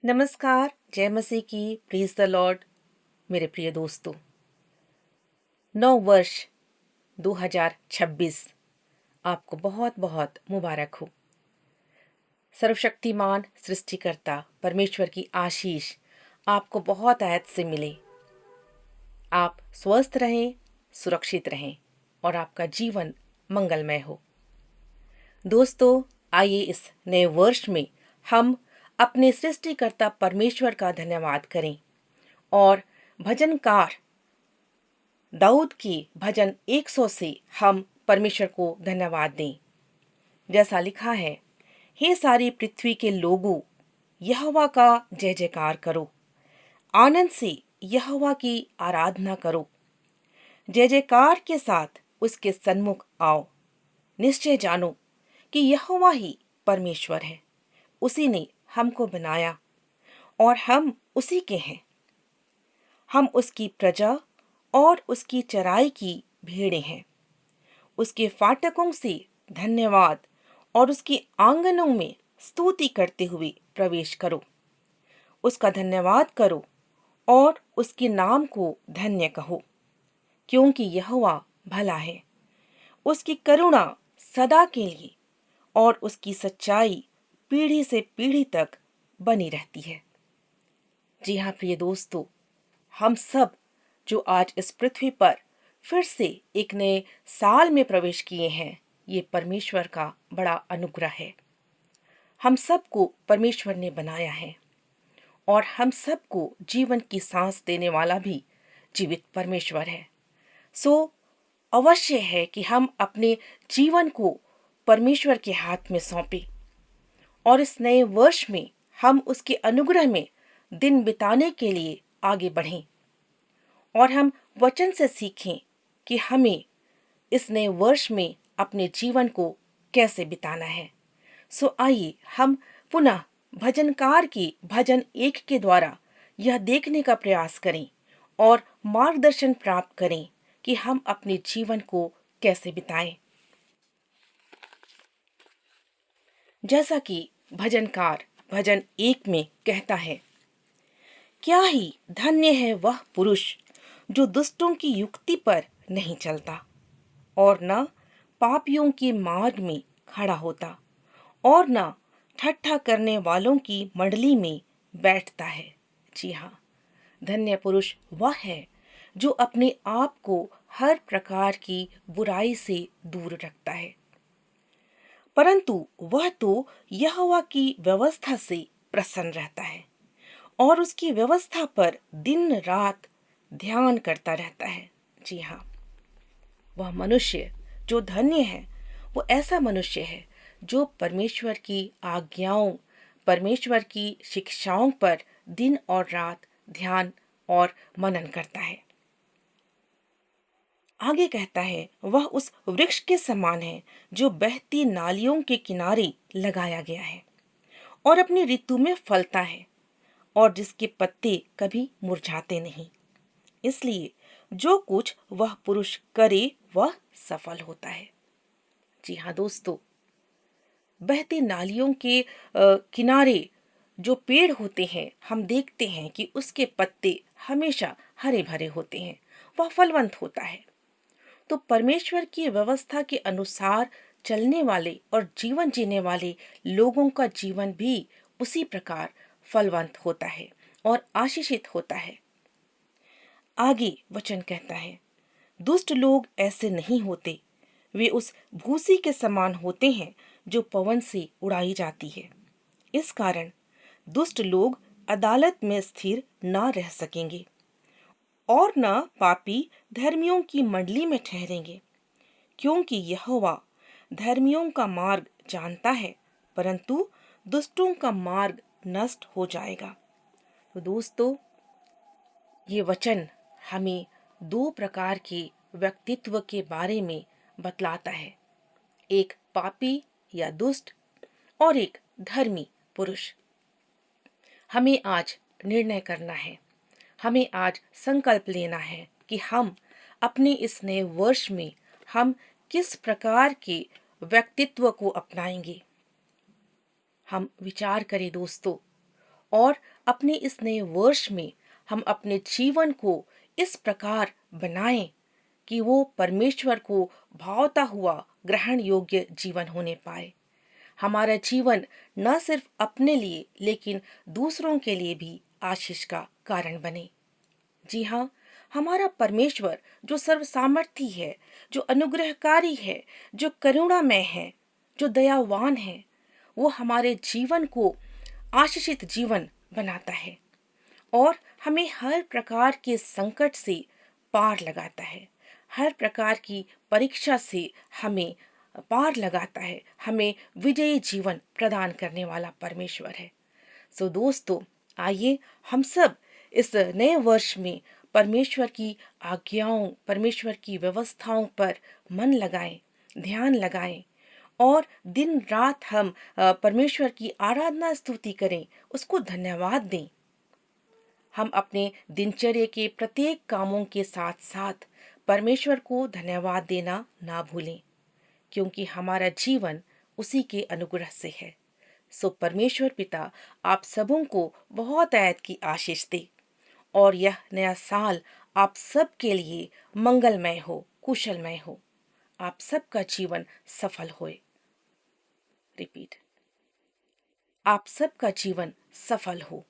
नमस्कार, जय मसीह की, प्रेज द लॉर्ड। मेरे प्रिय दोस्तों, नव वर्ष 2026 आपको बहुत बहुत मुबारक हो। सर्वशक्तिमान सृष्टिकर्ता परमेश्वर की आशीष आपको बहुत आयत से मिले। आप स्वस्थ रहें, सुरक्षित रहें और आपका जीवन मंगलमय हो। दोस्तों, आइए इस नए वर्ष में हम अपने सृष्टिकर्ता परमेश्वर का धन्यवाद करें और भजनकार दाऊद की भजन 100 से हम परमेश्वर को धन्यवाद दें। जैसा लिखा है, हे सारी पृथ्वी के लोगों, यहोवा का जय जयकार करो, आनंद से यहोवा की आराधना करो, जय जयकार के साथ उसके सन्मुख आओ। निश्चय जानो कि यहोवा ही परमेश्वर है, उसी ने हमको बनाया और हम उसी के हैं। हम उसकी प्रजा और उसकी चराई की भेड़ें हैं। उसके फाटकों से धन्यवाद और उसके आंगनों में स्तुति करते हुए प्रवेश करो। उसका धन्यवाद करो और उसके नाम को धन्य कहो, क्योंकि यहोवा भला है। उसकी करुणा सदा के लिए और उसकी सच्चाई पीढ़ी से पीढ़ी तक बनी रहती है। जी हाँ प्रिय दोस्तों, हम सब जो आज इस पृथ्वी पर फिर से एक नए साल में प्रवेश किए हैं, ये परमेश्वर का बड़ा अनुग्रह है। हम सबको परमेश्वर ने बनाया है और हम सबको जीवन की सांस देने वाला भी जीवित परमेश्वर है। सो अवश्य है कि हम अपने जीवन को परमेश्वर के हाथ में सौंपें और इस नए वर्ष में हम उसके अनुग्रह में दिन बिताने के लिए आगे बढ़ें और हम वचन से सीखें कि हमें इस नए वर्ष में अपने जीवन को कैसे बिताना है। सो आइए हम पुनः भजनकार की भजन 1 के द्वारा यह देखने का प्रयास करें और मार्गदर्शन प्राप्त करें कि हम अपने जीवन को कैसे बिताएं। जैसा कि भजनकार भजन 1 में कहता है, क्या ही धन्य है वह पुरुष जो दुष्टों की युक्ति पर नहीं चलता और न पापियों के मार्ग में खड़ा होता और न ठट्ठा करने वालों की मंडली में बैठता है। जी हाँ, धन्य पुरुष वह है जो अपने आप को हर प्रकार की बुराई से दूर रखता है, परंतु वह तो यहोवा की व्यवस्था से प्रसन्न रहता है और उसकी व्यवस्था पर दिन रात ध्यान करता रहता है। जी हाँ, वह मनुष्य जो धन्य है, वो ऐसा मनुष्य है जो परमेश्वर की आज्ञाओं, परमेश्वर की शिक्षाओं पर दिन और रात ध्यान और मनन करता है। आगे कहता है, वह उस वृक्ष के समान है जो बहती नालियों के किनारे लगाया गया है और अपनी ऋतु में फलता है और जिसके पत्ते कभी मुरझाते नहीं। इसलिए जो कुछ वह पुरुष करे वह सफल होता है। जी हाँ दोस्तों, बहती नालियों के किनारे जो पेड़ होते हैं, हम देखते हैं कि उसके पत्ते हमेशा हरे भरे होते हैं, वह फलवंत होता है। तो परमेश्वर की व्यवस्था के अनुसार चलने वाले और जीवन जीने वाले लोगों का जीवन भी उसी प्रकार फलवंत होता है और आशीषित होता है। आगे वचन कहता है, दुष्ट लोग ऐसे नहीं होते, वे उस भूसी के समान होते हैं जो पवन से उड़ाई जाती है। इस कारण दुष्ट लोग अदालत में स्थिर न रह सकेंगे और न पापी धर्मियों की मंडली में ठहरेंगे, क्योंकि यहोवा धर्मियों का मार्ग जानता है, परंतु दुष्टों का मार्ग नष्ट हो जाएगा। तो दोस्तों, ये वचन हमें 2 प्रकार के व्यक्तित्व के बारे में बतलाता है, एक पापी या दुष्ट और एक धर्मी पुरुष। हमें आज निर्णय करना है, हमें आज संकल्प लेना है कि हम अपने इस नए वर्ष में हम किस प्रकार के व्यक्तित्व को अपनाएंगे। हम विचार करें दोस्तों और अपने इस नए वर्ष में हम अपने जीवन को इस प्रकार बनाएं कि वो परमेश्वर को भावता हुआ ग्रहण योग्य जीवन होने पाए। हमारा जीवन न सिर्फ अपने लिए लेकिन दूसरों के लिए भी आशीष का कारण बने। जी हाँ, हमारा परमेश्वर जो सर्वसामर्थी है, जो अनुग्रहकारी है, जो करुणामय है, जो दयावान है, वो हमारे जीवन को आशीषित जीवन बनाता है और हमें हर प्रकार के संकट से पार लगाता है। हर प्रकार की परीक्षा से हमें पार लगाता है। हमें विजयी जीवन प्रदान करने वाला परमेश्वर है। सो दोस्तों, आइए हम सब इस नए वर्ष में परमेश्वर की आज्ञाओं, परमेश्वर की व्यवस्थाओं पर मन लगाएं, ध्यान लगाएं और दिन रात हम परमेश्वर की आराधना स्तुति करें, उसको धन्यवाद दें। हम अपने दिनचर्या के प्रत्येक कामों के साथ साथ परमेश्वर को धन्यवाद देना ना भूलें, क्योंकि हमारा जीवन उसी के अनुग्रह से है। सो परमेश्वर पिता आप सबों को बहुत ऐत की आशीष दे और यह नया साल आप सब के लिए मंगलमय हो, कुशलमय हो। आप सबका जीवन सफल होए। रिपीट, आप सबका जीवन सफल हो।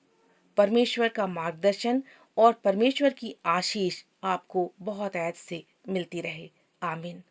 परमेश्वर का मार्गदर्शन और परमेश्वर की आशीष आपको बहुत ऐत से मिलती रहे। आमीन।